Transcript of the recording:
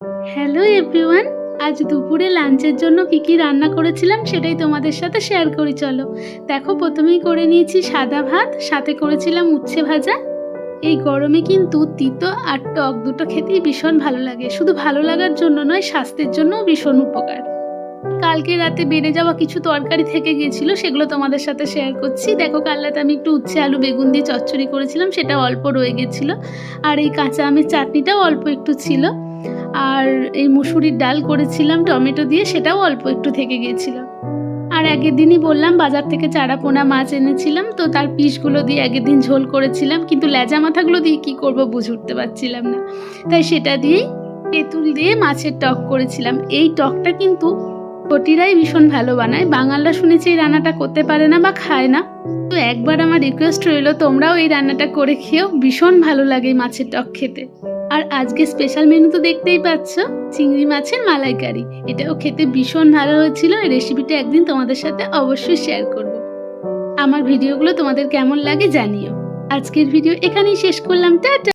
Hello everyone, আজ দুপুরে লাঞ্চের জন্য কি রান্না করেছিলাম সেটাই তোমাদের সাথে শেয়ার করি। চলো দেখো, প্রথমেই করে নিয়েছি সাদা ভাত, সাথে করেছিলাম উচ্ছে ভাজা। এই গরমে কিন্তু তিতো আর টক দুটো খেতেই ভীষণ ভালো লাগে। শুধু ভালো লাগার জন্য নয়, স্বাস্থ্যের জন্যও ভীষণ উপকার। কালকে রাতে বেড়ে যাওয়া কিছু তরকারি থেকে গিয়েছিল, সেগুলো তোমাদের সাথে শেয়ার করছি। দেখো, কাল রাতে আমি একটু উচ্ছে আলু বেগুন দিয়ে চচ্চড়ি করেছিলাম, সেটা অল্প রয়ে গেছিলো। আর এই কাঁচা আমের চাটনিটাও অল্প একটু ছিল। আর এই মুসুরির ডাল করেছিলাম টমেটো দিয়ে, সেটাও অল্প একটু থেকে গিয়েছিল। আর আগের দিনই বললাম বাজার থেকে চারাপোনা মাছ এনেছিলাম, তো তার পিসগুলো দিয়ে আগের দিন ঝোল করেছিলাম, কিন্তু লেজা মাথাগুলো দিয়ে কি করব বুঝে উঠতে পারছিলাম না। তাই সেটা দিয়েই তেঁতুল দিয়ে মাছের টক করেছিলাম। এই টকটা কিন্তু ঘটিরাই ভীষণ ভালো বানায়, বাঙালরা শুনেছি এই রান্নাটা করতে পারে না বা খায় না। তো একবার আমার রিকোয়েস্ট রইলো, তোমরাও এই রান্নাটা করে খেও, ভীষণ ভালো লাগে এই মাছের টক খেতে। আর আজকে স্পেশাল মেনু তো দেখতেই পাচ্ছ, চিংড়ি মাছের মালাইকারি। এটাও খেতে ভীষণ ভালো হয়েছিল। এই রেসিপিটা একদিন তোমাদের সাথে অবশ্যই শেয়ার করব। আমার ভিডিওগুলো তোমাদের কেমন লাগে জানিও। আজকের ভিডিও এখানেই শেষ করলাম, টাটা।